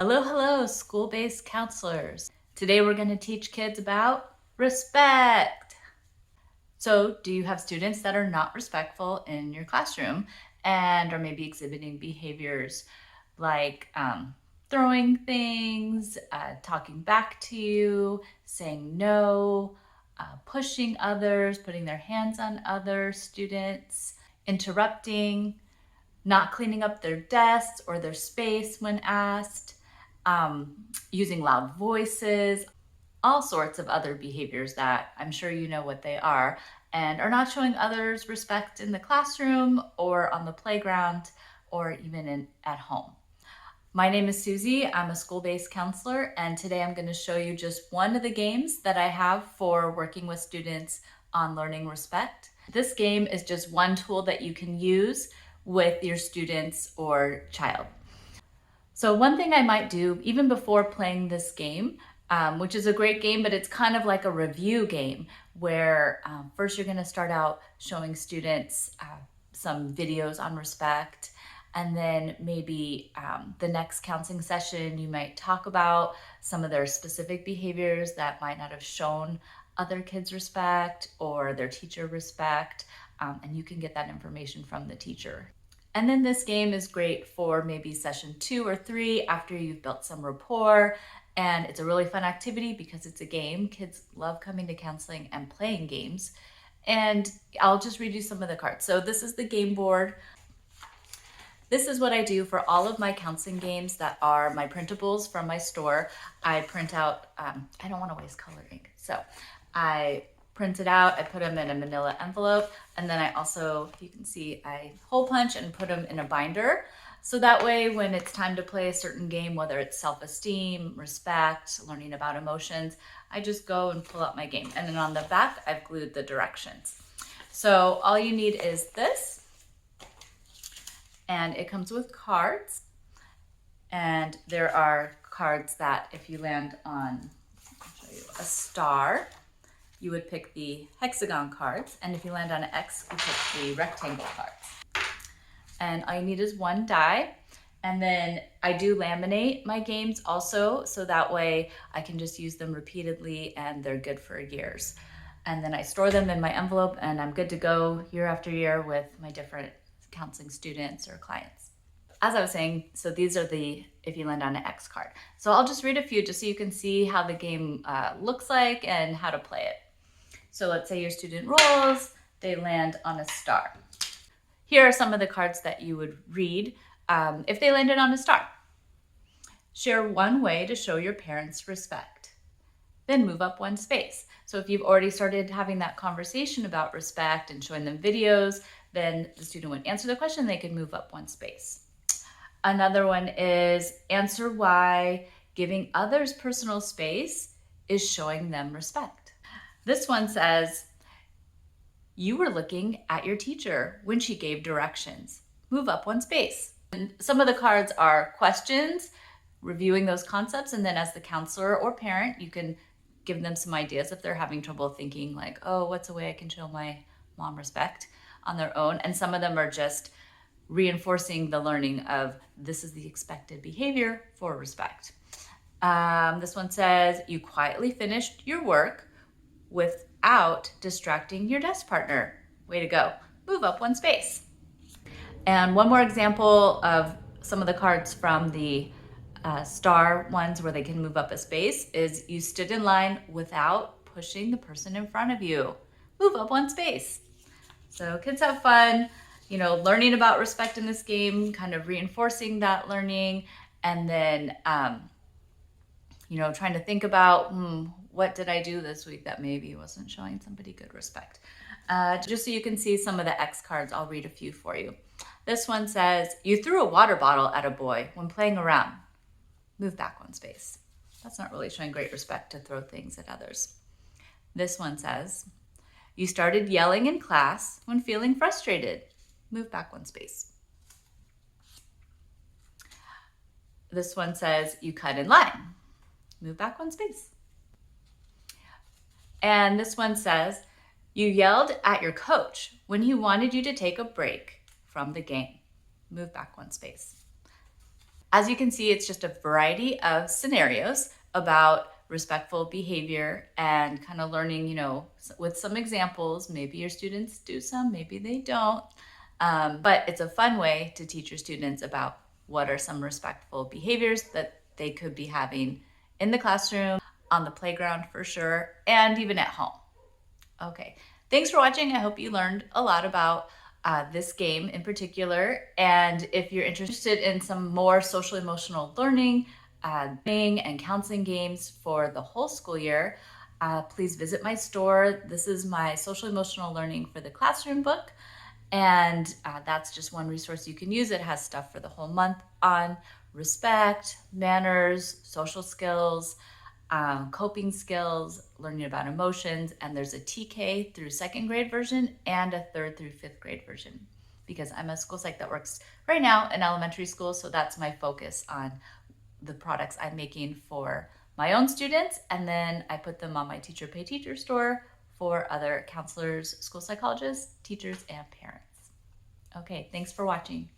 Hello, hello, school-based counselors. Today we're going to teach kids about respect. So, do you have students that are not respectful in your classroom and are maybe exhibiting behaviors like throwing things, talking back to you, saying no, pushing others, putting their hands on other students, interrupting, not cleaning up their desks or their space when asked, using loud voices, all sorts of other behaviors that I'm sure you know what they are, and are not showing others respect in the classroom or on the playground or even at home. My name is Susie. I'm a school-based counselor, and today I'm going to show you just one of the games that I have for working with students on learning respect. This game is just one tool that you can use with your students or child. So one thing I might do even before playing this game, which is a great game, but it's kind of like a review game where first you're going to start out showing students some videos on respect, and then maybe the next counseling session you might talk about some of their specific behaviors that might not have shown other kids respect or their teacher respect, and you can get that information from the teacher. And then this game is great for maybe session 2 or 3 after you've built some rapport. And it's a really fun activity because it's a game. Kids love coming to counseling and playing games. And I'll just read you some of the cards. So this is the game board. This is what I do for all of my counseling games that are my printables from my store. I print out, I don't want to waste color ink. So I print it out, I put them in a manila envelope, and then I also, you can see, I hole punch and put them in a binder. So that way when it's time to play a certain game, whether it's self-esteem, respect, learning about emotions, I just go and pull out my game. And then on the back, I've glued the directions. So all you need is this, and it comes with cards. And there are cards that if you land on, I'll show you, a star, you would pick the hexagon cards, and if you land on an X, you pick the rectangle cards. And all you need is one die, and then I do laminate my games also, so that way I can just use them repeatedly and they're good for years. And then I store them in my envelope and I'm good to go year after year with my different counseling students or clients. As I was saying, so these are the if you land on an X card. So I'll just read a few just so you can see how the game looks like and how to play it. So let's say your student rolls, they land on a star. Here are some of the cards that you would read if they landed on a star. Share one way to show your parents respect. Then move up one space. So if you've already started having that conversation about respect and showing them videos, then the student would answer the question, they could move up one space. Another one is answer why giving others personal space is showing them respect. This one says, you were looking at your teacher when she gave directions. Move up one space. And some of the cards are questions, reviewing those concepts, and then as the counselor or parent, you can give them some ideas if they're having trouble thinking like, oh, what's a way I can show my mom respect on their own? And some of them are just reinforcing the learning of this is the expected behavior for respect. This one says, you quietly finished your work without distracting your desk partner. Way to go. Move up one space. And one more example of some of the cards from the star ones where they can move up a space is you stood in line without pushing the person in front of you. Move up one space. So kids have fun, learning about respect in this game, kind of reinforcing that learning, and then, trying to think about, what did I do this week that maybe wasn't showing somebody good respect? Just so you can see some of the X cards, I'll read a few for you. This one says, you threw a water bottle at a boy when playing around. Move back one space. That's not really showing great respect to throw things at others. This one says, you started yelling in class when feeling frustrated. Move back one space. This one says, you cut in line. Move back one space. And this one says, you yelled at your coach when he wanted you to take a break from the game. Move back one space. As you can see, it's just a variety of scenarios about respectful behavior and kind of learning, with some examples. Maybe your students do some, maybe they don't. But it's a fun way to teach your students about what are some respectful behaviors that they could be having in the classroom, on the playground for sure, and even at home. Okay, thanks for watching. I hope you learned a lot about this game in particular. And if you're interested in some more social emotional learning, and counseling games for the whole school year, please visit my store. This is my social emotional learning for the classroom book. And that's just one resource you can use. It has stuff for the whole month on respect, manners, social skills, coping skills, learning about emotions, and there's a TK through 2nd grade version and a 3rd through 5th grade version, because I'm a school psych that works right now in elementary school, so that's my focus on the products I'm making for my own students, and then I put them on my Teacher Pay Teacher store for other counselors, school psychologists, teachers, and parents. Okay, thanks for watching.